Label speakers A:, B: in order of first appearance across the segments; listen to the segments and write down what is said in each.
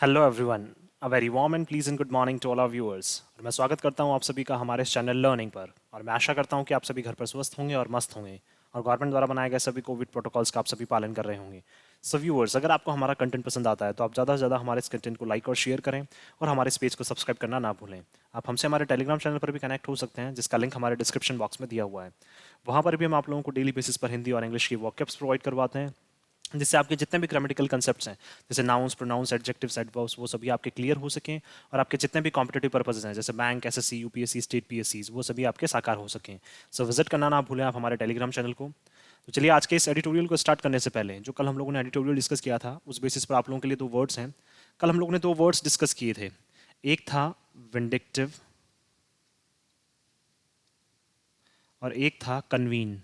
A: Hello everyone, a very warm and pleasant good morning to all our viewers. और मैं स्वागत करता हूं आप सभी का हमारे इस चैनल लर्निंग पर। और मैं आशा करता हूं कि आप सभी घर पर स्वस्थ होंगे और मस्त होंगे और गवर्नमेंट द्वारा बनाए गए सभी कोविड प्रोटोकॉल्स का आप सभी पालन कर रहे होंगे। सो व्यूअर्स, अगर आपको हमारा कंटेंट पसंद आता है तो आप ज़्यादा से ज़्यादा हमारे इस कंटेंट को लाइक और शेयर करें और हमारे इस पेज को सब्सक्राइब करना ना भूलें। आप हमसे हमारे टेलीग्राम चैनल पर भी कनेक्ट हो सकते हैं, जिसका लिंक हमारे डिस्क्रिप्शन बॉक्स में दिया हुआ है। वहाँ पर भी हम आप लोगों को डेली बेसिस पर हिंदी और इंग्लिश की वॉकअप्स प्रोवाइड करवाते हैं, जिससे आपके जितने भी ग्रामेटिकल कंसेप्ट्स हैं, जैसे नाउन्स, प्रोनाउंस, एडजेक्टिव्स, एडवर्ब्स, वो सभी आपके क्लियर हो सकें और आपके जितने भी कॉम्पिटेटिव पर्पसेस हैं, जैसे बैंक, एसएससी, यूपीएससी, स्टेट पीएससीज, वो सभी आपके साकार हो सकें। सो विजिट करना ना भूलें आप हमारे टेलीग्राम चैनल को। तो चलिए, आज के इस एडिटोरियल को स्टार्ट करने से पहले, जो कल हम लोगों ने एडिटोरियल डिस्कस किया था, उस बेसिस पर आप लोगों के लिए दो वर्ड्स हैं। कल हम लोगों ने दो वर्ड्स डिस्कस किए थे। एक था विंडिक्टिव और एक था कन्वीन।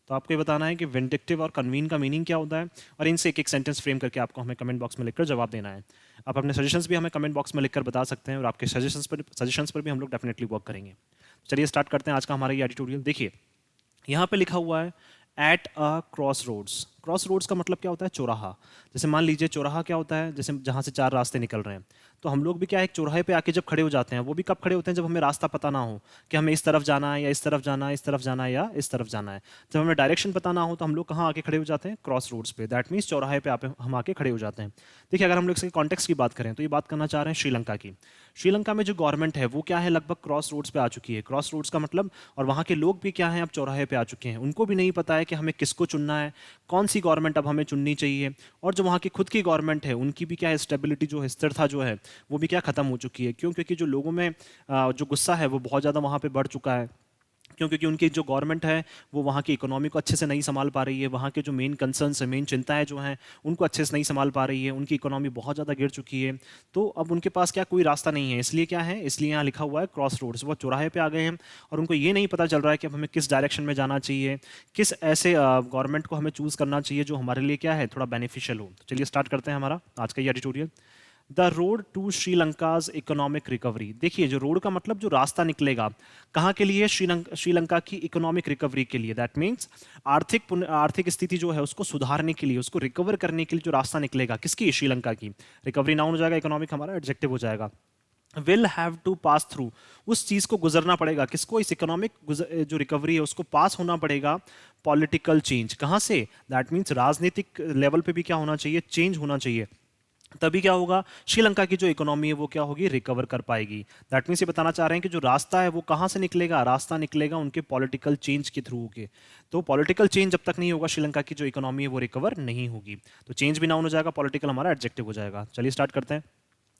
A: तो आपको ये बताना है कि विंडिक्टिव और कन्वीन का मीनिंग क्या होता है, और इनसे एक एक सेंटेंस फ्रेम करके आपको हमें कमेंट बॉक्स में लिखकर जवाब देना है। आप अपने सजेशंस भी हमें कमेंट बॉक्स में लिखकर बता सकते हैं और आपके सजेशंस पर भी हम लोग डेफिनेटली वर्क करेंगे। चलिए स्टार्ट करते हैं आज का हमारा ये एडिटोरियल। देखिए, यहाँ पे लिखा हुआ है at a crossroads. Crossroads का मतलब क्या होता है? चौराहा। जैसे मान लीजिए, चौराहा क्या होता है? जैसे जहाँ से चार रास्ते निकल रहे हैं, तो हम लोग भी क्या है, एक चौराहे पे आके जब खड़े हो जाते हैं, वो भी कब खड़े होते हैं? जब हमें रास्ता पता ना हो कि हमें इस तरफ जाना है या इस तरफ जाना है, इस तरफ जाना है या इस तरफ जाना है। जब हमें डायरेक्शन पता ना हो तो हम लोग कहाँ आके खड़े हो जाते हैं? क्रॉस रोड्स पे। दैट मीन्स चौराहे पे हम आके खड़े हो जाते हैं। देखिए, अगर हम लोग इसके कॉन्टेक्स्ट की बात करें तो ये बात करना चाह रहे हैं श्रीलंका की। श्रीलंका में जो गवर्नमेंट है वो क्या है, लगभग क्रॉस रोड्स पे आ चुकी है। क्रॉस रोड्स का मतलब, और वहाँ के लोग भी क्या है, अब चौराहे पे आ चुके हैं। उनको भी नहीं पता है कि हमें किसको चुनना है, कौन सी गवर्नमेंट अब हमें चुननी चाहिए। और जो वहाँ की खुद की गवर्नमेंट है, उनकी भी क्या है, स्टेबिलिटी जो है, स्थिरता जो है, वो भी क्या खत्म हो चुकी है। क्यों? क्योंकि जो लोगों में जो गुस्सा है वो बहुत ज़्यादा वहाँ पे बढ़ चुका है। क्यों? क्योंकि उनकी जो गवर्नमेंट है वो वहाँ की इकोनॉमी को अच्छे से नहीं संभाल पा रही है। वहाँ के जो मेन कंसर्न्स है, मेन चिंताएं जो हैं, उनको अच्छे से नहीं संभाल पा रही है। उनकी इकोनॉमी बहुत ज़्यादा गिर चुकी है। तो अब उनके पास क्या, कोई रास्ता नहीं है। इसलिए क्या है, इसलिए यहाँ लिखा हुआ है क्रॉस रोड्स। वो चौराहे पे आ गए हैं और उनको ये नहीं पता चल रहा है कि अब हमें किस डायरेक्शन में जाना चाहिए, किस ऐसे गवर्नमेंट को हमें चूज़ करना चाहिए जो हमारे लिए क्या है, थोड़ा बेनिफिशियल हो। तो चलिए स्टार्ट करते हैं हमारा आज का ये editorial. The road to Sri Lanka's economic recovery. देखिए, जो रोड का मतलब जो रास्ता निकलेगा, कहाँ के लिए? श्रीलंका की इकोनॉमिक रिकवरी के लिए। दैट मीन्स आर्थिक स्थिति जो है उसको सुधारने के लिए, उसको रिकवर करने के लिए जो रास्ता निकलेगा, किसकी? श्रीलंका की। रिकवरी नाउन हो जाएगा, इकोनॉमिक हमारा एडजेक्टिव हो जाएगा। Will have to pass through, उस चीज को गुजरना पड़ेगा। किसको? इस इकोनॉमिक जो रिकवरी है उसको पास होना पड़ेगा पॉलिटिकल चेंज। कहाँ से? दैट मीन्स राजनीतिक लेवल पे भी क्या होना चाहिए? चेंज होना चाहिए। तभी क्या होगा, श्रीलंका की जो इकोनॉमी है वो क्या होगी, रिकवर कर पाएगी। दैट मीन्स ये बताना चाह रहे हैं कि जो रास्ता है वो कहाँ से निकलेगा? रास्ता निकलेगा उनके पॉलिटिकल चेंज के थ्रू के। तो पॉलिटिकल चेंज जब तक नहीं होगा, श्रीलंका की जो इकोनॉमी है वो रिकवर नहीं होगी। तो चेंज भी नाउन हो जाएगा, पॉलिटिकल हमारा एडजेक्टिव हो जाएगा। चलिए स्टार्ट करते हैं।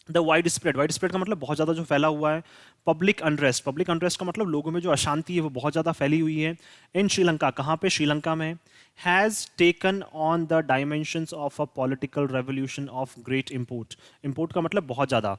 A: The wide spread. Wide spread का मतलब बहुत ज़्यादा जो फैला हुआ है। Public unrest. पब्लिक अनरेस्ट का मतलब लोगों में जो अशांति है वो बहुत ज़्यादा फैली हुई है। इन श्रीलंका, कहाँ पे? श्रीलंका में। Has taken on the dimensions of a political revolution of great import. Import का मतलब बहुत ज़्यादा,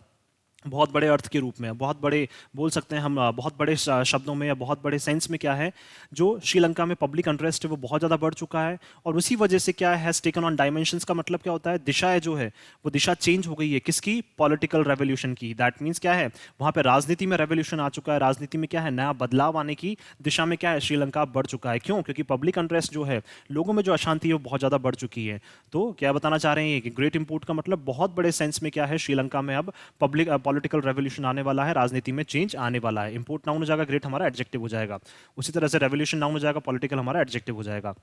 A: बहुत बड़े अर्थ के रूप में, बहुत बड़े बोल सकते हैं हम, बहुत बड़े शब्दों में या बहुत बड़े सेंस में क्या है, जो श्रीलंका में पब्लिक इंटरेस्ट है वो बहुत ज़्यादा बढ़ चुका है। और उसी वजह से क्या हैज़ टेकन ऑन डायमेंशंस का मतलब क्या होता है? दिशा है जो है वो दिशा चेंज हो गई है। किसकी? पॉलिटिकल रेवोल्यूशन की। दैट मीन्स क्या है, वहाँ पे राजनीति में रेवोल्यूशन आ चुका है। राजनीति में क्या है, नया बदलाव आने की दिशा में क्या है, श्रीलंका बढ़ चुका है। क्यों? क्योंकि पब्लिक इंटरेस्ट जो है, लोगों में जो अशांति है वो बहुत ज़्यादा बढ़ चुकी है। तो क्या बताना चाह रहे हैं कि ग्रेट इंपोर्ट का मतलब बहुत बड़े सेंस में क्या है, श्रीलंका में अब पॉलिटिकल रेवोल्यूशन आने वाला है, राजनीति में चेंज आने वाला है। इंपोर्ट नाउन हो जाएगा, ग्रेट हमारा एडजेक्टिव हो जाएगा। उसी तरह से रेवोल्यूशन नाउन हो जाएगा, पॉलिटिकल हमारा एडजेक्टिव हो जाएगा।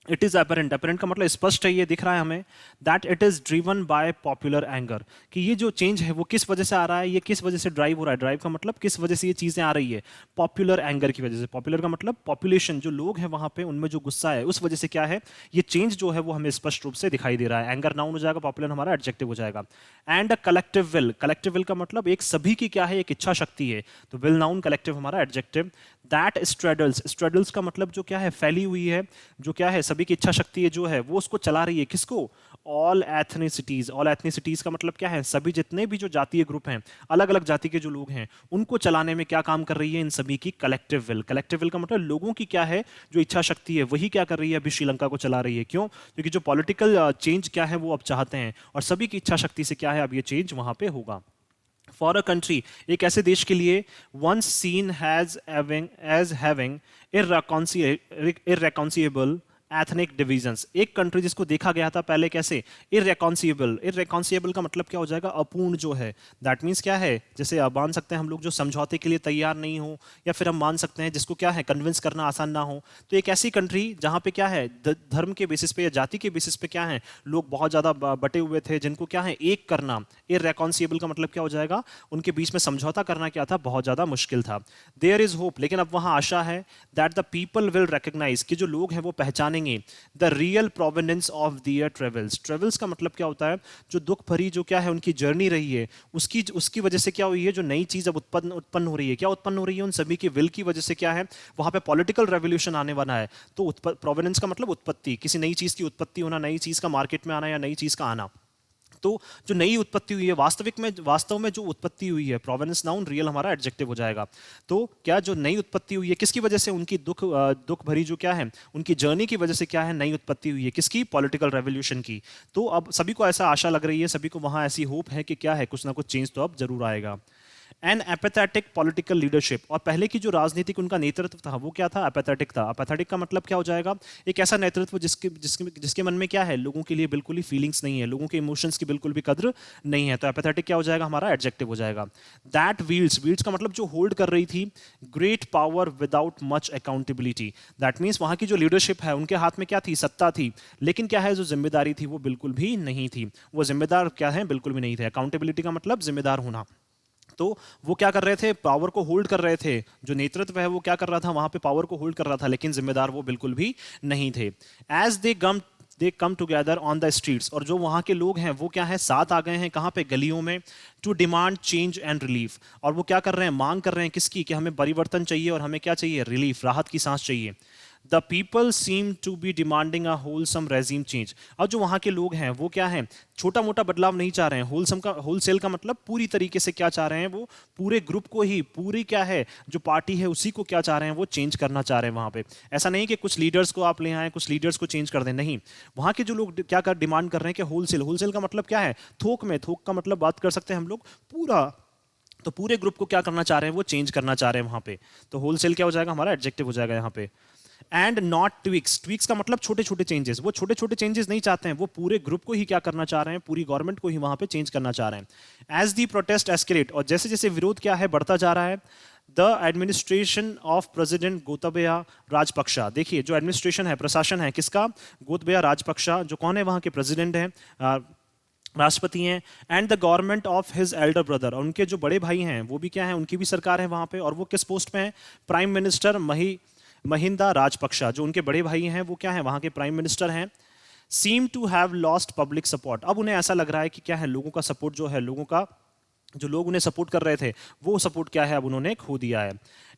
A: It is apparent. अपरेंट का मतलब स्पष्ट है, ये दिख रहा है हमें। That it is driven by popular anger, कि ये जो चेंज है वो किस वजह से आ रहा है, ये किस वजह से ड्राइव हो रहा है। ड्राइव का मतलब किस वजह से ये चीजें आ रही है, पॉपुलर एंगर की वजह से। पॉपुलर का मतलब पॉपुलेशन, जो लोग हैं वहां पे उनमें जो गुस्सा है उस वजह से क्या है, ये चेंज जो है वो हमें स्पष्ट रूप से दिखाई दे रहा है। एंगर नाउन हो जाएगा, पॉपुलर हमारा एडजेक्टिव हो जाएगा। And a collective will. Collective will का मतलब एक सभी की क्या है, एक इच्छा शक्ति है। तो विल नाउन, कलेक्टिव हमारा एडजेक्टिव। दैट स्ट्रेडल्स। स्ट्रेडल्स का मतलब जो क्या है, फैली हुई है, जो क्या है, सभी की इच्छा शक्ति है जो है वो उसको चला रही है। किसको? All ethnicities. ऑल एथनिसिटीज का मतलब क्या है, सभी जितने भी जो जातीय ग्रुप हैं, अलग अलग जाति के जो लोग हैं, उनको चलाने में क्या काम कर रही है, इन सभी की कलेक्टिव विल। कलेक्टिव विल का मतलब लोगों की क्या है, जो इच्छा शक्ति है वही क्या कर रही है, अभी श्रीलंका को चला रही है। क्यों? क्योंकि जो पॉलिटिकल चेंज क्या है वो अब चाहते हैं, और सभी की इच्छा शक्ति से क्या है, अब ये चेंज वहां पे होगा। फॉर अ कंट्री, एक ऐसे देश के लिए, once seen as having irreconcilable ethnic divisions, एक कंट्री जिसको देखा गया था पहले कैसे इररेकॉन्सिएबल, इररेकॉन्सिएबल का मतलब क्या हो जाएगा, अपूर्ण जो है, दैट मीन्स क्या है, जैसे आप मान सकते हैं हम लोग जो समझौते के लिए तैयार नहीं हो, या फिर हम मान सकते हैं जिसको क्या है कन्विंस करना आसान ना हो। तो एक ऐसी कंट्री जहां पे क्या है धर्म के बेसिस पे या जाति के बेसिस पे क्या है लोग बहुत ज्यादा बटे हुए थे, जिनको क्या है एक करना, इररेकॉन्सिएबल का मतलब क्या हो जाएगा, उनके बीच में समझौता करना क्या था, बहुत ज्यादा मुश्किल था। देयर इज होप, लेकिन अब वहां आशा है, that the people will recognise, कि जो लोग हैं वो पहचानेंगे the real provenance of their travels. Travels का मतलब क्या होता है, जो दुख भरी जो क्या है उनकी जर्नी रही है, उसकी वजह से क्या हुई है, जो नई चीज अब उत्पन्न हो रही है, क्या उत्पन्न हो रही है, उन सभी की विल की वजह से क्या है वहां पे पॉलिटिकल रेवोल्यूशन आने वाला है। तो प्रोवेनेंस का मतलब उत्पत्ति, किसी नई चीज की उत्पत्ति होना, नई चीज का मार्केट में आना या नई चीज का आना। तो जो नई उत्पत्ति हुई है, वास्तव में जो उत्पत्ति हुई है, प्रोवेनेंस नाउन, रियल हमारा एडजेक्टिव हो जाएगा। तो क्या जो नई उत्पत्ति हुई है किसकी वजह से, उनकी दुख भरी जो क्या है उनकी जर्नी की वजह से क्या है नई उत्पत्ति हुई है, किसकी, पॉलिटिकल रेवोल्यूशन की। तो अब सभी को ऐसा आशा लग रही है, सभी को वहां ऐसी होप है कि क्या है कुछ ना कुछ चेंज तो अब जरूर आएगा। एन एपेथेटिक पॉलिटिकल लीडरशिप, और पहले की जो राजनीतिक उनका नेतृत्व था वो क्या था, एपेथेटिक था। एपेथेटिक का मतलब क्या हो जाएगा, एक ऐसा नेतृत्व जिसके मन में क्या है लोगों के लिए बिल्कुल ही फीलिंग्स नहीं है, लोगों के इमोशंस की बिल्कुल भी कद्र नहीं है। तो एपेथेटिक क्या हो जाएगा, हमारा एडजेक्टिव हो जाएगा। दैट वील्स का मतलब जो होल्ड कर रही थी great power without much accountability, that means वहां की जो लीडरशिप है उनके हाथ में क्या थी, सत्ता थी, लेकिन क्या है जो जिम्मेदारी थी वो बिल्कुल भी नहीं थी, वो जिम्मेदार क्या है बिल्कुल भी नहीं थे। अकाउंटेबिलिटी का मतलब जिम्मेदार होना। तो वो क्या कर रहे थे, पावर को होल्ड कर रहे थे, जो नेतृत्व है वो क्या कर रहा था वहां पे पावर को होल्ड कर रहा था, लेकिन जिम्मेदार वो बिल्कुल भी नहीं थे। As they come together on the streets, और जो वहां के लोग हैं वो क्या है साथ आ गए हैं कहां पे, गलियों में, to demand change and relief. और वो क्या कर रहे हैं, मांग कर रहे हैं किसकी, कि हमें परिवर्तन चाहिए और हमें क्या चाहिए, रिलीफ, राहत की सांस चाहिए। The people seem to be demanding a wholesome regime change, और जो वहां के लोग हैं वो क्या है छोटा मोटा बदलाव नहीं चाह रहे हैं, होलसेल का मतलब पूरी तरीके से क्या चाह रहे हैं, वो पूरे ग्रुप को ही, पूरी क्या है जो पार्टी है उसी को क्या चाह रहे हैं, वो चेंज करना चाह रहे हैं वहां पे। ऐसा नहीं कि कुछ लीडर्स को आप ले आए, कुछ लीडर्स को चेंज कर दें, नहीं, वहां के जो लोग क्या कर डिमांड कर रहे हैं कि होलसेल का मतलब क्या है, थोक का मतलब बात कर सकते हैं हम लोग पूरा, तो पूरे ग्रुप को क्या करना चाह रहे हैं, वो चेंज करना चाह रहे हैं वहां पे। तो होलसेल क्या हो जाएगा, हमारा एडजेक्टिव हो जाएगा यहाँ पे। एंड नॉट ट्विक्स का मतलब छोटे छोटे चेंजेस, वो छोटे छोटे चेंजेस नहीं चाहते हैं, वो पूरे ग्रुप को ही क्या करना चाह रहे हैं, पूरी गवर्नमेंट को ही वहां पे चेंज करना चाह रहे हैं। एज दी प्रोटेस्ट एस्केलेट, और जैसे जैसे विरोध क्या है बढ़ता जा रहा है, the administration of president Gotabaya Rajapaksa, देखिए जो एडमिनिस्ट्रेशन है, प्रशासन है किसका, गोतबया राजपक्षा, जो कौन है वहां के प्रेसिडेंट है, राष्ट्रपति हैं, and the government of his Elder brother, और उनके जो बड़े भाई हैं वो भी क्या है, उनकी भी सरकार है वहां पे, और वो किस पोस्ट पे हैं, प्राइम मिनिस्टर महिंदा राजपक्षा, जो उनके बड़े भाई हैं वो क्या है वहां के प्राइम मिनिस्टर हैं। Seem to have lost public support, अब उन्हें ऐसा लग रहा है कि क्या है लोगों का सपोर्ट जो है, लोगों का जो लोग उन्हें सपोर्ट कर रहे थे वो सपोर्ट क्या है अब उन्होंने खो दिया है।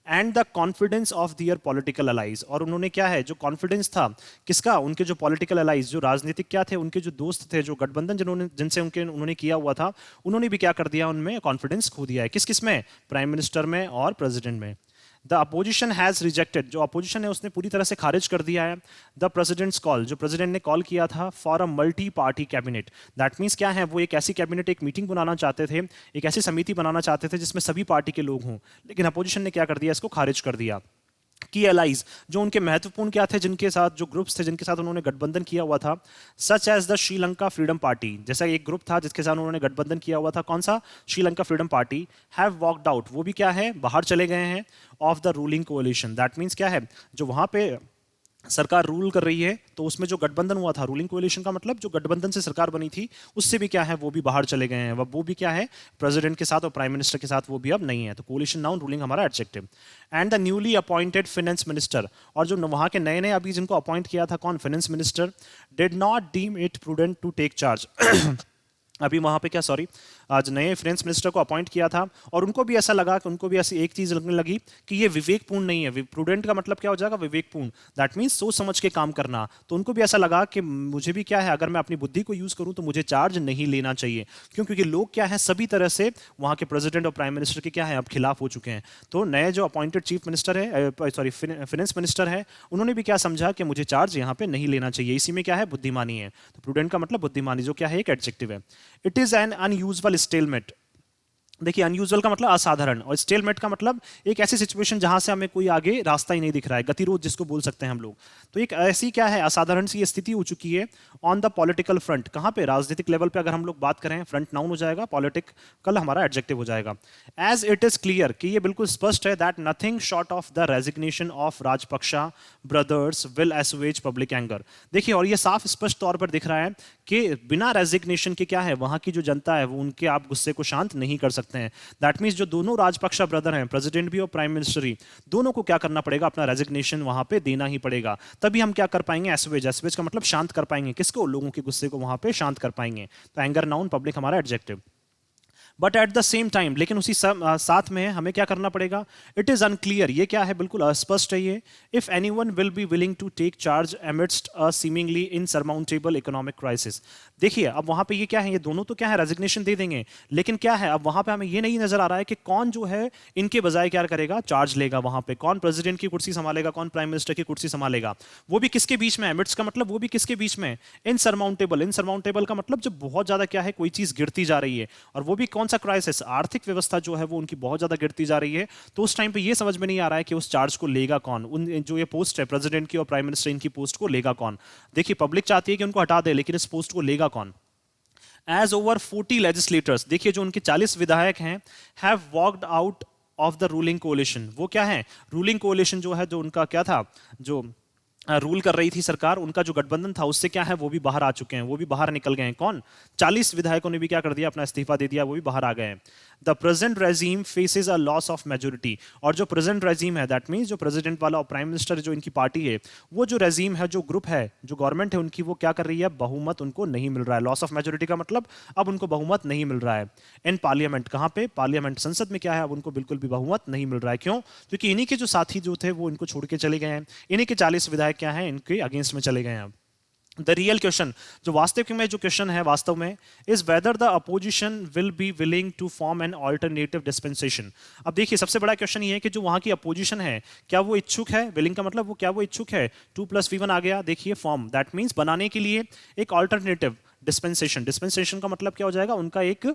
A: And the confidence of their political allies, और उन्होंने क्या है जो कॉन्फिडेंस था किसका, उनके जो पॉलिटिकल अलाइज, जो राजनीतिक क्या थे, उनके जो दोस्त थे, जो गठबंधन जिनसे उन्होंने किया हुआ था, उन्होंने भी क्या कर दिया, उनमें कॉन्फिडेंस खो दिया है। किस किस में, प्राइम मिनिस्टर में और प्रेसिडेंट में। द अपोजिशन हैज रिजेक्टेड, जो अपोजिशन है उसने पूरी तरह से खारिज कर दिया है द प्रेसिडेंट्स कॉल, जो प्रेसिडेंट ने कॉल किया था for a multi party cabinet, that means क्या है वो एक ऐसी कैबिनेट, एक मीटिंग बनाना चाहते थे, एक ऐसी समिति बनाना चाहते थे जिसमें सभी पार्टी के लोग हों, लेकिन अपोजिशन ने क्या कर दिया, इसको खारिज कर दिया। की एलाइज, जो उनके महत्वपूर्ण क्या थे, जिनके साथ जो ग्रुप्स थे जिनके साथ उन्होंने गठबंधन किया हुआ था, such as the Sri Lanka Freedom Party, जैसा एक ग्रुप था जिसके साथ उन्होंने गठबंधन किया हुआ था, कौन सा, Sri Lanka Freedom party, have walked out, वो भी क्या है बाहर चले गए हैं, of the ruling कोalition, that means क्या है जो वहां पे सरकार रूल कर रही है तो उसमें जो गठबंधन हुआ था, रूलिंग कोalition का मतलब जो गठबंधन से सरकार बनी थी उससे भी क्या है वो भी बाहर चले गए हैं, वो भी क्या है प्रेसिडेंट के साथ और प्राइम मिनिस्टर के साथ वो भी अब नहीं है। तो कोalition नाउन, रूलिंग हमारा adjective. And the newly appointed finance minister, और जो वहां के नए नए अभी जिनको अपॉइंट किया था, कौन, finance minister, did not deem it prudent to take charge अभी वहां पे क्या, सॉरी, आज नए फाइनेंस मिनिस्टर को अपॉइंट किया था और उनको भी ऐसा लगा कि उनको भी ऐसी एक चीज लगने लगी कि ये विवेकपूर्ण नहीं है। प्रूडेंट का मतलब क्या हो जाएगा, विवेकपूर्ण, दैट मीन्स सोच समझ के काम करना। तो उनको भी ऐसा लगा कि मुझे भी क्या है, अगर मैं अपनी बुद्धि को यूज करूं तो मुझे चार्ज नहीं लेना चाहिए, क्यों, क्योंकि लोग क्या है सभी तरह से वहां के प्रेसिडेंट और प्राइम मिनिस्टर के क्या है अब खिलाफ हो चुके हैं। तो नए जो अपॉइंटेड चीफ मिनिस्टर है, सॉरी फाइनेंस मिनिस्टर है, उन्होंने भी क्या समझा कि मुझे चार्ज यहाँ पे नहीं लेना चाहिए, इसी में क्या है बुद्धिमानी है। तो प्रूडेंट का मतलब बुद्धिमानी, जो क्या है एक एडजेक्टिव है। It is an unusual stalemate, देखिए अनयूजुअल का मतलब असाधारण, और स्टेलमेट का मतलब एक ऐसी सिचुएशन जहां से हमें कोई आगे रास्ता ही नहीं दिख रहा है, गतिरोध जिसको बोल सकते हैं हम लोग। तो एक ऐसी क्या है, असाधारण सी ये स्थिति हो चुकी है ऑन द पॉलिटिकल फ्रंट। कहां पे? राजनीतिक लेवल पे अगर हम लोग बात करें, फ्रंट नाउन हो जाएगा, पॉलिटिकल हमारा एडजेक्टिव हो जाएगा। एज इट इज क्लियर, कि ये बिल्कुल स्पष्ट है, that nothing short of the resignation of Rajapaksa brothers will assuage public anger. देखिए, और ये साफ स्पष्ट तौर पर दिख रहा है कि बिना रेजिग्नेशन के क्या है, वहां की जो जनता है वो उनके आप गुस्से को शांत नहीं कर सकते हैं। दैट मीन्स जो दोनों राजपक्षा ब्रदर हैं, प्रेसिडेंट भी और प्राइम मिनिस्टर ही, दोनों को क्या करना पड़ेगा, अपना रेजिग्नेशन वहां पे देना ही पड़ेगा। तभी हम क्या कर पाएंगे, एसवेज। एसवेज का मतलब शांत कर पाएंगे, किसको? लोगों के गुस्से को वहां पे शांत कर पाएंगे। तो एंगर नाउन, पब्लिक हमारा adjective. But at the same time, लेकिन उसी साथ में हमें क्या करना पड़ेगा, इट इज अनक्लियर, ये क्या है, बिल्कुल अस्पष्ट है ये, if anyone will be willing to take charge amidst a seemingly insurmountable economic crisis. देखिए अब वहां पे ये क्या है, ये दोनों तो क्या है, रेजिग्नेशन दे देंगे, लेकिन क्या है, अब वहां पे हमें ये नहीं नजर आ रहा है कि कौन जो है इनके बजाय क्या करेगा, चार्ज लेगा वहां पे, कौन प्रेसिडेंट की कुर्सी संभालेगा, कौन प्राइम मिनिस्टर की कुर्सी संभालेगा। वो भी किसके बीच में, एमिडस्ट का मतलब वो भी किसके बीच में, इनसरमाउंटेबल। इनसरमाउंटेबल का मतलब जब बहुत ज्यादा क्या है, कोई चीज गिरती जा रही है, और वो भी कौन सा क्राइसिस, आर्थिक व्यवस्था जो है वो उनकी बहुत ज्यादा गिरती जा रही है। तो उस टाइम पे ये समझ में नहीं आ रहा है कि उस चार्ज को लेगा कौन, उन जो ये पोस्ट है प्रेसिडेंट की और प्राइम मिनिस्टर, इनकी पोस्ट को लेगा कौन। देखिए पब्लिक चाहती है कि उनको हटा दे, लेकिन इस पोस्ट को लेगा कौन। एज ओवर 40 लेजिस्लेटर्स, देखिए जो उनके 40 विधायक हैं, have walked out of the ruling coalition. वो क्या है, रूलिंग कोalition जो है, जो उनका क्या था, जो रूल कर रही थी सरकार, उनका जो गठबंधन था उससे क्या है, वो भी बाहर आ चुके हैं, वो भी बाहर निकल गए हैं। कौन? 40 विधायकों ने भी क्या कर दिया, अपना इस्तीफा दे दिया, वो भी बाहर आ गए हैं। The present regime faces a loss of majority. और जो प्रेजेंट रेजीम है, दैट मीन्स जो प्रेसिडेंट वाला और प्राइम मिनिस्टर जो इनकी पार्टी है, वो जो रेजीम है, जो ग्रुप है, जो गवर्नमेंट है उनकी, वो क्या कर रही है, बहुमत उनको नहीं मिल रहा है। लॉस ऑफ मेजोरिटी का मतलब अब उनको बहुमत नहीं मिल रहा है। इन पार्लियामेंट, कहां पे, पार्लियामेंट, संसद में क्या है, अब उनको बिल्कुल भी बहुमत नहीं मिल रहा है। क्यों? क्योंकि इन्हीं के जो साथी जो थे वो इनको छोड़ के चले गए हैं, इन्हीं के 40 विधायक क्या हैं, इनके अगेंस्ट में चले गए हैं। द रियल क्वेश्चन, जो वास्तविक में जो क्वेश्चन है वास्तव में, is whether the opposition will be willing to form an alternative dispensation. अब देखिए सबसे बड़ा क्वेश्चन ये है कि जो वहां की अपोजिशन है, क्या वो इच्छुक है, विलिंग का मतलब वो क्या वो इच्छुक है, 2+V1 आ गया, देखिए फॉर्म, दैट मीन्स बनाने के लिए एक ऑल्टरनेटिव डिस्पेंसेशन। डिस्पेंसेशन का मतलब क्या हो जाएगा, उनका एक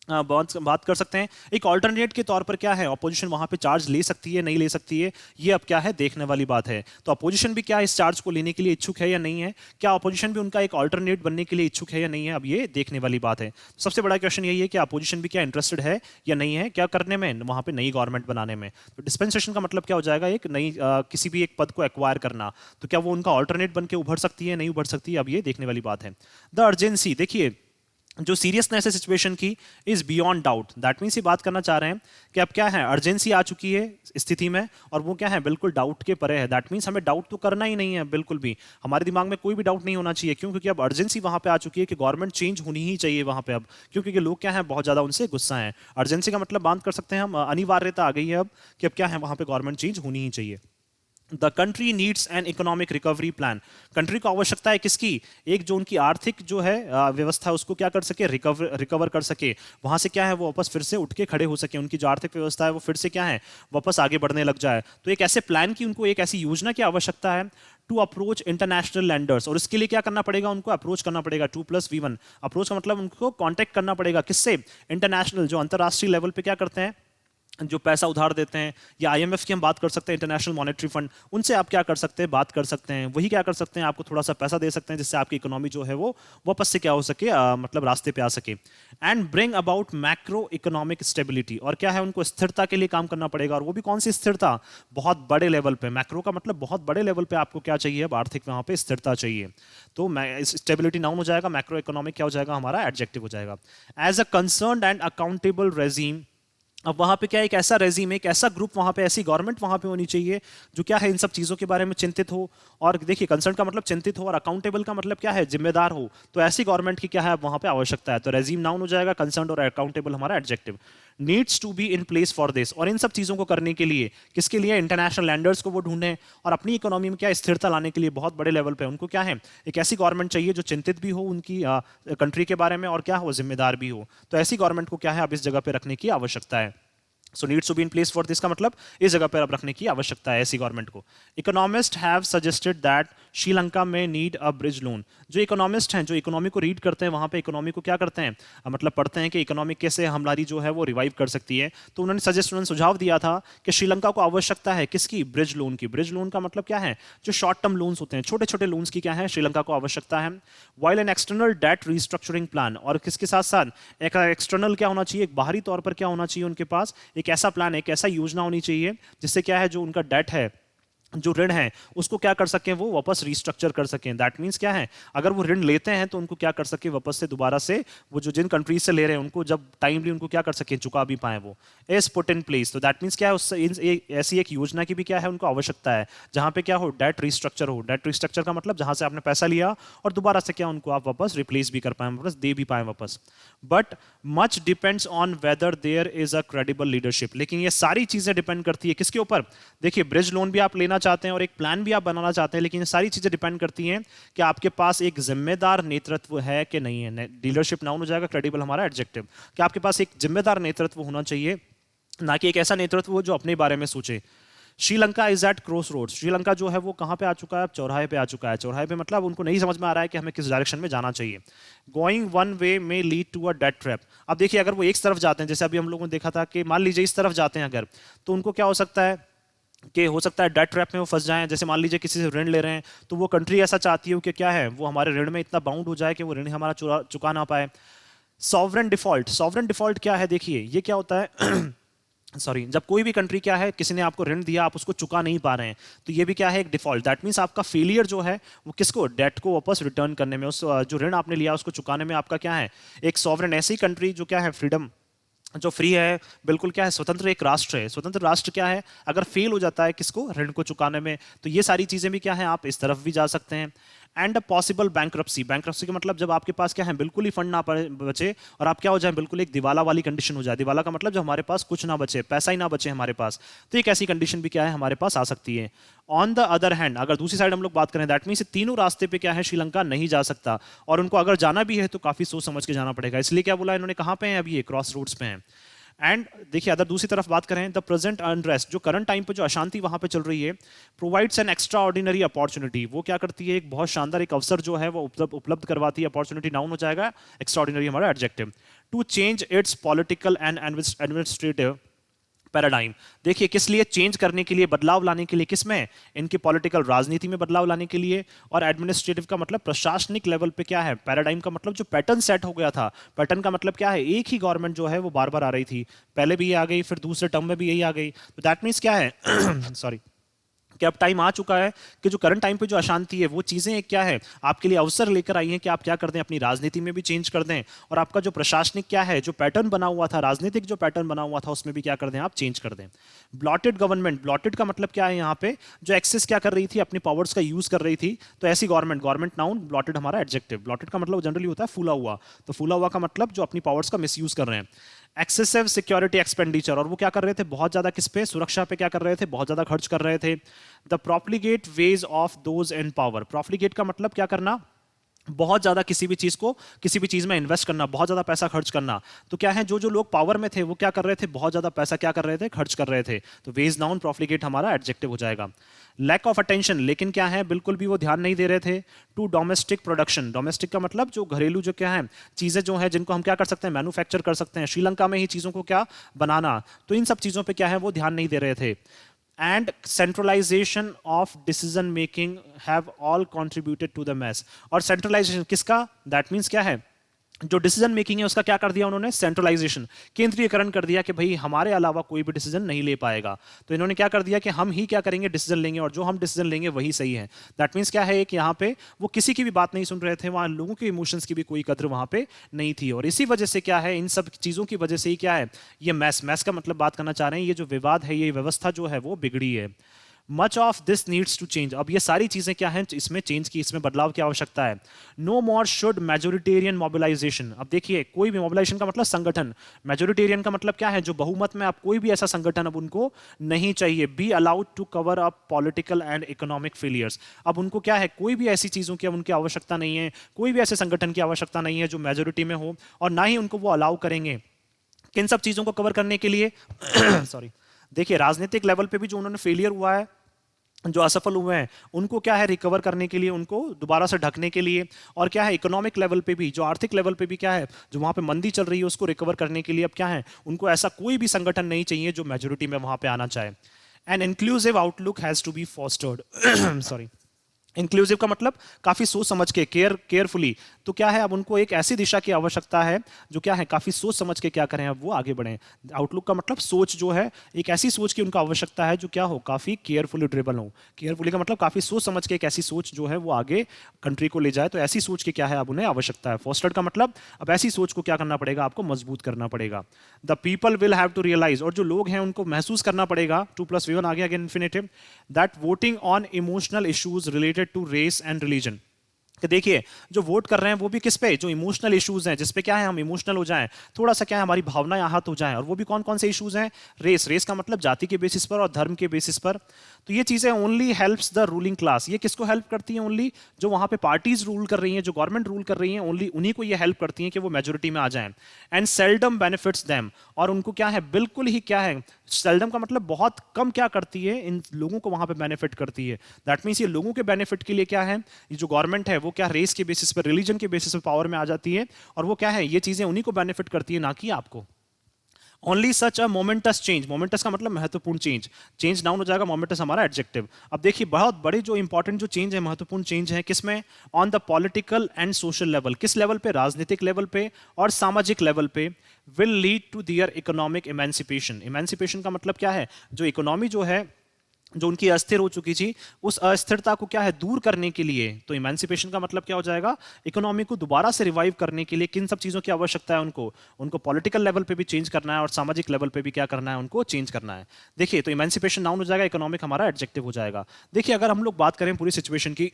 A: बात कर सकते हैं एक ऑल्टरनेट के तौर पर, क्या है, अपोजिशन वहां पे चार्ज ले सकती है, नहीं ले सकती है, ये अब क्या है, देखने वाली बात है। तो अपोजिशन भी क्या इस चार्ज को लेने के लिए इच्छुक है या नहीं है, क्या अपोजिशन भी उनका एक ऑल्टरनेट बनने के लिए इच्छुक है या नहीं है, अब ये देखने वाली बात है। सबसे बड़ा क्वेश्चन यही है कि अपोजिशन भी क्या इंटरेस्टेड है या नहीं है, क्या करने में, वहां पे नई गवर्नमेंट बनाने में। तो डिस्पेंसेशन का मतलब क्या हो जाएगा, एक नई किसी भी एक पद को एक्वायर करना। तो क्या वो उनका ऑल्टरनेट बन के उभर सकती है, नहीं उभर सकती है, अब ये देखने वाली बात है। द अर्जेंसी, देखिए जो सीरियसनेस है सिचुएशन की, is beyond doubt. That means ये बात करना चाह रहे हैं कि अब क्या है, अर्जेंसी आ चुकी है स्थिति में, और वो क्या है, बिल्कुल डाउट के परे है। दैट मीन्स हमें डाउट तो करना ही नहीं है, बिल्कुल भी हमारे दिमाग में कोई भी डाउट नहीं होना चाहिए। क्यों? क्योंकि अब अर्जेंसी वहां पे आ चुकी है कि गवर्नमेंट चेंज होनी ही चाहिए वहां पे अब, क्योंकि लोग क्या है, बहुत ज्यादा उनसे गुस्सा है। अर्जेंसी का मतलब बात कर सकते हैं हम, अनिवार्यता आ गई है अब कि अब क्या है, वहां पे गवर्नमेंट चेंज होनी ही चाहिए। The country needs an economic recovery plan. Country को आवश्यकता है किसकी, एक जो उनकी आर्थिक जो है व्यवस्था है उसको क्या कर सके, रिकवर कर सके, वहां से क्या है वो वापस फिर से उठ के खड़े हो सके, उनकी जो आर्थिक व्यवस्था है वो फिर से क्या है, वापस आगे बढ़ने लग जाए। तो एक ऐसे प्लान की उनको, एक ऐसी योजना की आवश्यकता है टू अप्रोच इंटरनेशनल लैंडर्स। और इसके लिए क्या करना पड़ेगा, उनको अप्रोच करना पड़ेगा, 2+V1। अप्रोच का मतलब उनको कॉन्टेक्ट करना पड़ेगा, किससे, इंटरनेशनल, जो अंतरराष्ट्रीय लेवल पे क्या करते हैं, जो पैसा उधार देते हैं, या आईएमएफ की हम बात कर सकते हैं, इंटरनेशनल मॉनेटरी फंड, उनसे आप क्या कर सकते हैं, बात कर सकते हैं। वही क्या कर सकते हैं, आपको थोड़ा सा पैसा दे सकते हैं जिससे आपकी इकोनॉमी जो है वो वापस से क्या हो सके, मतलब रास्ते पे आ सके। And bring about macro economic stability. और क्या है, उनको स्थिरता के लिए काम करना पड़ेगा, और वो भी कौन सी स्थिरता, बहुत बड़े लेवल पे। मैक्रो का मतलब बहुत बड़े लेवल पे आपको क्या चाहिए, अब आर्थिक वहां पे स्थिरता चाहिए। तो स्टेबिलिटी नाउन हो जाएगा, मैक्रो इकोनॉमिक क्या हो जाएगा, हमारा एडजेक्टिव हो जाएगा। As a concerned and accountable regime, अब वहां पे क्या एक ऐसा रेजीम, एक ऐसा ग्रुप वहां पे, ऐसी गवर्नमेंट वहां पे होनी चाहिए जो क्या है, इन सब चीजों के बारे में चिंतित हो। और देखिए कंसर्न का मतलब चिंतित हो, और अकाउंटेबल का मतलब क्या है, जिम्मेदार हो। तो ऐसी गवर्नमेंट की क्या है वहां पे आवश्यकता है। तो रेजीम नाउन हो जाएगा, कंसर्न और अकाउंटेबल हमारा adjective. Needs to be in place for this. और इन सब चीजों को करने के लिए, किसके लिए, इंटरनेशनल लैंडर्स को वो ढूंढें, और अपनी इकोनॉमी में क्या स्थिरता लाने के लिए बहुत बड़े लेवल पे उनको क्या है, एक ऐसी गवर्नमेंट चाहिए जो चिंतित भी हो उनकी कंट्री के बारे में, और क्या हो, जिम्मेदार भी हो। तो ऐसी गवर्नमेंट को क्या है अब इस जगह पे रखने की आवश्यकता है। So needs to be in place for this का मतलब इस जगह पर अब रखने की आवश्यकता है ऐसी गवर्नमेंट को। Economist have suggested that Sri Lanka में नीड अ ब्रिज लोन। जो इकोनॉमिस्ट हैं, जो इकोनॉमी को रीड करते हैं, वहां पे इकोनॉमी को क्या करते हैं, मतलब पढ़ते हैं कि इकोनॉमी कैसे हमारी जो है वो रिवाइव कर सकती है, तो उन्होंने सुझाव दिया था कि श्रीलंका को आवश्यकता है किसकी, ब्रिज लोन की। ब्रिज लोन का मतलब क्या है, जो शॉर्ट टर्म लोन्स होते हैं, छोटे छोटे लोन्स की क्या है, श्रीलंका को आवश्यकता है। While an external debt restructuring plan, और किसके साथ साथ एक एक्सटर्नल क्या होना चाहिए, एक बाहरी तौर पर क्या होना चाहिए उनके पास, एक ऐसा प्लान, एक ऐसा योजना होनी चाहिए जिससे क्या है, जो उनका डेट है, जो ऋण है, उसको क्या कर सकें, वो वापस रिस्ट्रक्चर कर सकें। दैट मींस क्या है, अगर वो ऋण लेते हैं तो उनको क्या कर सके, वापस से दोबारा से वो जो जिन कंट्रीज से ले रहे हैं उनको जब टाइमली उनको क्या कर सकें, चुका भी पाए वो, इज पुट इन प्लेस। तो दैट मींस क्या है, उससे ऐसी एक योजना की भी क्या है उनको आवश्यकता है, जहां पे क्या हो, डेट रिस्ट्रक्चर हो। डेट रिस्ट्रक्चर का मतलब जहां से आपने पैसा लिया और दोबारा से क्या उनको आप वापस रिप्लेस भी कर पाए, वापस दे भी पाए वापस। But much depends on whether there is a credible leadership. लेकिन ये सारी चीजें डिपेंड करती है किसके ऊपर, देखिए ब्रिज लोन भी आप लेना चाहते हैं और एक प्लान भी आप बनाना चाहते हैं, लेकिन ये सारी चीजें डिपेंड करती हैं कि आपके पास एक जिम्मेदार नेतृत्व है कि नहीं है। लीडरशिप नाउन हो जाएगा, क्रेडिबल हमारा एडजेक्टिव, कि आपके पास एक जिम्मेदार नेतृत्व होना चाहिए, ना कि एक ऐसा नेतृत्व हो जो अपने बारे में सोचे। Sri Lanka is at crossroads. Sri Lanka जो है वो कहाँ पे आ चुका है, चौराहे पे आ चुका है। चौराहे पे मतलब उनको नहीं समझ में आ रहा है कि हमें किस डायरेक्शन में जाना चाहिए। गोइंग वन वे में lead to a debt trap. अब देखिए, अगर वो एक तरफ जाते हैं, जैसे अभी हम लोगों ने देखा था कि मान लीजिए इस तरफ जाते हैं अगर, तो उनको क्या हो सकता है कि हो सकता है डेट ट्रैप में वो फंस जाएं। जैसे मान लीजिए किसी से ऋण ले रहे हैं, तो वो कंट्री ऐसा चाहती है कि क्या है, वो हमारे ऋण में इतना बाउंड हो जाए कि वो ऋण हमारा चुका ना पाए। Sovereign default. सॉवरेन डिफॉल्ट क्या है, देखिए ये क्या होता है सॉरी, जब कोई भी कंट्री क्या है, किसी ने आपको ऋण दिया, आप उसको चुका नहीं पा रहे हैं, तो ये भी क्या है, एक डिफॉल्ट। दैट मींस आपका फेलियर जो है वो किसको, डेट को वापस रिटर्न करने में, उस जो ऋण आपने लिया उसको चुकाने में आपका क्या है, एक सॉवरेन ऐसी कंट्री जो क्या है, फ्रीडम, जो फ्री है, बिल्कुल क्या है, स्वतंत्र एक राष्ट्र है। स्वतंत्र राष्ट्र क्या है, अगर फेल हो जाता है किसको, ऋण को चुकाने में, तो ये सारी चीजें भी क्या है, आप इस तरफ भी जा सकते हैं। And a possible bankruptcy. Bankruptcy का मतलब जब आपके पास क्या है, बिल्कुल ही फंड ना बचे और आप क्या हो जाए, बिल्कुल एक दिवाला वाली कंडीशन हो जाए। दिवाला का मतलब जब हमारे पास कुछ ना बचे, पैसा ही ना बचे हमारे पास, तो एक ऐसी कंडीशन भी क्या है, हमारे पास आ सकती है। ऑन द अदर हैंड, अगर दूसरी साइड हम लोग बात करें, दैट मीन्स तीनों रास्ते पे क्या है, श्रीलंका नहीं जा सकता, और उनको अगर जाना भी है तो काफी सोच समझ के जाना पड़ेगा। इसलिए क्या बोला इन्होंने, कहां पे है अभी, ये क्रॉस रोड्स पे हैं। एंड देखिए, अगर दूसरी तरफ बात करें, द प्रेजेंट अनरेस्ट, जो करंट टाइम पे जो अशांति वहां पे चल रही है, provides an extra ordinary opportunity. वो क्या करती है, एक बहुत शानदार एक अवसर जो है वो उपलब्ध करवाती है। अपॉर्चुनिटी नाउन हो जाएगा, एक्स्ट्रा ऑर्डिनरी हमारा adjective. To change its political and administrative paradigm. देखिए, किस लिए चेंज करने के लिए, बदलाव लाने के लिए, किस में, इनकी पॉलिटिकल राजनीति में बदलाव लाने के लिए, और एडमिनिस्ट्रेटिव का मतलब प्रशासनिक लेवल पे क्या है, पैराडाइम का मतलब जो पैटर्न सेट हो गया था। पैटर्न का मतलब क्या है, एक ही गवर्नमेंट जो है वो बार बार आ रही थी, पहले भी ये आ गई, फिर दूसरे टर्म में भी यही आ गई, तो दैट मीन्स क्या है सॉरी, कि अब टाइम आ चुका है कि जो करंट टाइम पे जो अशांति है, वो चीजें क्या है, आपके लिए अवसर लेकर आई हैं कि आप क्या कर दें, अपनी राजनीति में भी चेंज कर दें, और आपका जो प्रशासनिक क्या है, जो पैटर्न बना हुआ था, राजनीतिक जो पैटर्न बना हुआ था, उसमें भी क्या कर दें, आप चेंज कर दें। Blotted government. ब्लॉटेड का मतलब क्या है, यहाँ पे जो एक्सेस क्या कर रही थी, अपनी पावर्स का यूज कर रही थी, तो ऐसी गवर्नमेंट, गवर्नमेंट नाउन, ब्लॉटेड हमारा एडजेक्टिव। ब्लॉटेड का मतलब जनरली होता है फूला हुआ, तो फूला हुआ का मतलब जो अपनी पावर्स का मिसयूज कर रहे हैं। एक्सेसिव सिक्योरिटी एक्सपेंडिचर, और वो क्या कर रहे थे, बहुत ज्यादा किस पे, सुरक्षा पे क्या कर रहे थे, बहुत ज्यादा खर्च कर रहे थे। The profligate ways of those in power. Profligate का मतलब क्या करना, बहुत ज्यादा किसी भी चीज को, किसी भी चीज में इन्वेस्ट करना, बहुत ज्यादा पैसा खर्च करना। तो क्या है, जो जो लोग पावर में थे वो क्या कर रहे थे, बहुत ज्यादा पैसा क्या कर रहे थे, खर्च कर रहे थे। तो वेज नाउन, प्रॉफ्लिगेट हमारा एडजेक्टिव हो जाएगा। लैक ऑफ अटेंशन, लेकिन क्या है, बिल्कुल भी वो ध्यान नहीं दे रहे थे। To domestic production. डोमेस्टिक का मतलब जो घरेलू, जो क्या है, चीजें जो है जिनको हम क्या कर सकते हैं, मैन्युफैक्चर कर सकते हैं, श्रीलंका में ही चीजों को क्या बनाना, तो इन सब चीजों पे क्या है, वो ध्यान नहीं दे रहे थे। and centralization of decision making have all contributed to the mess। और centralization किसका, that means क्या है, जो डिसीजन मेकिंग है उसका क्या कर दिया उन्होंने, सेंट्रलाइजेशन, केंद्रीयकरण कर दिया, कि भाई हमारे अलावा कोई भी डिसीजन नहीं ले पाएगा। तो इन्होंने क्या कर दिया कि हम ही क्या करेंगे, डिसीजन लेंगे, और जो हम डिसीजन लेंगे वही सही है। दैट मीन्स क्या है कि यहाँ पे वो किसी की भी बात नहीं सुन रहे थे, वहाँ लोगों के इमोशंस की भी कोई कद्र वहाँ पे नहीं थी, और इसी वजह से क्या है, इन सब चीज़ों की वजह से ही क्या है, ये मैस का मतलब बात करना चाह रहे हैं, ये जो विवाद है, ये व्यवस्था जो है वो बिगड़ी है। Much of this needs to change. अब ये सारी चीजें क्या हैं, इसमें चेंज की, इसमें बदलाव की आवश्यकता है। No more should majoritarian mobilisation. अब देखिए, कोई भी मोबिलाइजेशन का मतलब संगठन, मेजोरिटेरियन का मतलब क्या है, जो बहुमत में, आप कोई भी ऐसा संगठन अब उनको नहीं चाहिए। Be allowed to cover up political and economic failures. अब उनको क्या है, कोई भी ऐसी चीजों की अब उनकी आवश्यकता नहीं है, कोई भी ऐसे संगठन की आवश्यकता नहीं है जो मेजोरिटी में हो, और ना ही उनको वो अलाउ करेंगे किन सब चीज़ों को कवर करने के लिए सॉरी, देखिए राजनीतिक लेवल पे भी जो उन्होंने फेलियर हुआ है, जो असफल हुए हैं, उनको क्या है रिकवर करने के लिए, उनको दोबारा से ढकने के लिए, और क्या है इकोनॉमिक लेवल पे भी, जो आर्थिक लेवल पे भी क्या है, जो वहां पे मंदी चल रही है उसको रिकवर करने के लिए अब क्या है, उनको ऐसा कोई भी संगठन नहीं चाहिए जो मेजोरिटी में वहां पे आना चाहे। An inclusive outlook has to be fostered sorry, inclusive का मतलब काफी सोच समझ के, केयरफुली, तो क्या है अब उनको एक ऐसी दिशा की आवश्यकता है जो क्या है काफी सोच समझ के क्या करें, अब वो आगे बढ़ें। आउटलुक का मतलब सोच जो है, एक ऐसी सोच की उनको आवश्यकता है जो क्या हो, काफी केयरफुली ड्रिबन हो। केयरफुली का मतलब काफी सोच समझ के एक ऐसी सोच जो है वो आगे कंट्री को ले जाए, तो ऐसी सोच की क्या है अब उन्हें आवश्यकता है। फोस्टर्ड का मतलब अब ऐसी सोच को क्या करना पड़ेगा, आपको मजबूत करना पड़ेगा। The people will have to realise, और जो लोग हैं उनको महसूस करना पड़ेगा, 2+V1 आ गया again infinitive, that voting on emotional issues related to race and religion, कि देखिए जो वोट कर रहे हैं वो भी किस पे, जो इमोशनल इश्यूज हैं, जिसपे क्या है हम इमोशनल हो जाएं, थोड़ा सा क्या है हमारी भावनाएं आहत हो जाएं, और वो भी कौन कौन से इश्यूज हैं, रेस का मतलब जाति के बेसिस पर और धर्म के बेसिस पर। तो ये चीजें only helps the ruling class, ये किसको हेल्प करती हैं, ओनली जो वहां पे पार्टीज रूल कर रही हैं, जो गवर्नमेंट रूल कर रही हैं, ओनली उन्हीं को ये हेल्प करती हैं कि वो मेजोरिटी में आ जाएं। एंड सेल्डम बेनिफिट्स देम, और उनको क्या है बिल्कुल ही क्या है, सेल्डम का मतलब बहुत कम क्या करती है, इन लोगों को वहां पे बेनिफिट करती है। दैट मींस ये लोगों के बेनिफिट के लिए क्या है, ये जो गवर्नमेंट है वो क्या रेस के बेसिस पर, रिलीजन के बेसिस पर पावर में आ जाती है, और वो क्या है ये चीजें उन्हीं को बेनिफिट करती है, ना कि आपको। ओनली सच अ मोमेंटस चेंज, मोमेंटस का मतलब महत्वपूर्ण चेंज, चेंज नाउन हो जाएगा, मोमेंटस हमारा एडजेक्टिव। अब देखिए बहुत बड़े जो इंपॉर्टेंट जो चेंज है, महत्वपूर्ण चेंज है किसमें, on the political and social level, किस लेवल पे, राजनीतिक लेवल पे और सामाजिक लेवल पे, will lead to their economic emancipation. Emancipation का मतलब क्या है, जो इकोनॉमी जो है, जो उनकी अस्थिर हो चुकी थी, उस अस्थिरता को क्या है दूर करने के लिए, तो इमेंसिपेशन का मतलब क्या हो जाएगा, इकोनॉमी को दोबारा से रिवाइव करने के लिए किन सब चीजों की आवश्यकता है, उनको पॉलिटिकल लेवल पे भी चेंज करना है और सामाजिक लेवल पे भी क्या करना है, उनको चेंज करना है। देखिए तो इमेंसिपेशन नाउन हो जाएगा, इकोनॉमिक हमारा एडजेक्टिव हो जाएगा। देखिए अगर हम लोग बात करें पूरी सिचुएशन की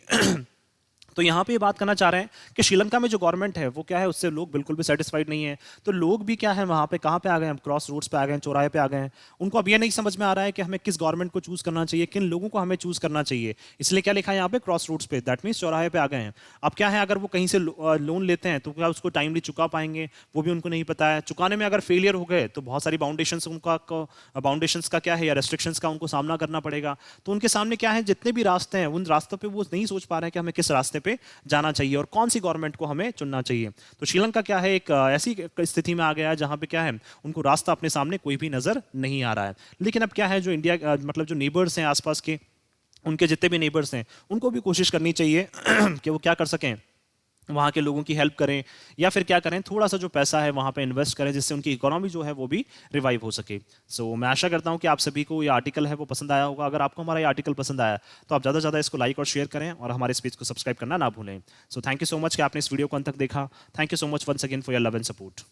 A: तो यहाँ पे ये बात करना चाह रहे हैं कि श्रीलंका में जो गवर्नमेंट है वो क्या है, उससे लोग बिल्कुल भी सेटिस्फाइड नहीं है। तो लोग भी क्या है वहाँ पे, कहाँ पे आ गए हम, क्रॉस रोड्स पे आ गए हैं, चौराहे पे आ गए हैं। उनको अब ये नहीं समझ में आ रहा है कि हमें किस गवर्नमेंट को चूज करना चाहिए, किन लोगों को हमें चूज करना चाहिए। इसलिए क्या लिखा है यहाँ पे, क्रॉस रोड्स पे, दैट मीन्स चौराहे पे आ गए हैं। अब क्या है, अगर वो कहीं से लोन लेते हैं तो क्या उसको टाइमली चुका पाएंगे, वो भी उनको नहीं पता है। चुकाने में अगर फेलियर हो गए तो बहुत सारी बाउंडेशंस का क्या है, या रेस्ट्रिक्शंस का उनको सामना करना पड़ेगा। तो उनके सामने क्या है, जितने भी रास्ते हैं, उन रास्तों पर वो नहीं सोच पा रहे हैं कि हमें किस रास्ते पे जाना चाहिए और कौन सी गवर्नमेंट को हमें चुनना चाहिए। तो श्रीलंका क्या है, एक ऐसी स्थिति में आ गया है जहां पे क्या है, उनको रास्ता अपने सामने कोई भी नजर नहीं आ रहा है। लेकिन अब क्या है, जो इंडिया मतलब जो नेबर्स हैं आसपास के, उनके जितने भी नेबर्स हैं, उनको भी कोशिश करनी चाहिए कि वो क्या कर सकें, वहाँ के लोगों की हेल्प करें, या फिर क्या करें, थोड़ा सा जो पैसा है वहाँ पे इन्वेस्ट करें, जिससे उनकी इकोनॉमी जो है वो भी रिवाइव हो सके। सो मैं आशा करता हूँ कि आप सभी को ये आर्टिकल है वो पसंद आया होगा। अगर आपको हमारा ये आर्टिकल पसंद आया तो आप ज़्यादा से ज़्यादा इसको लाइक और शेयर करें, और हमारे इस पेज को सब्सक्राइब करना ना भूलें। So thank you so much कि आपने इस वीडियो को अंत तक देखा। Thank you so much once again for your love and support.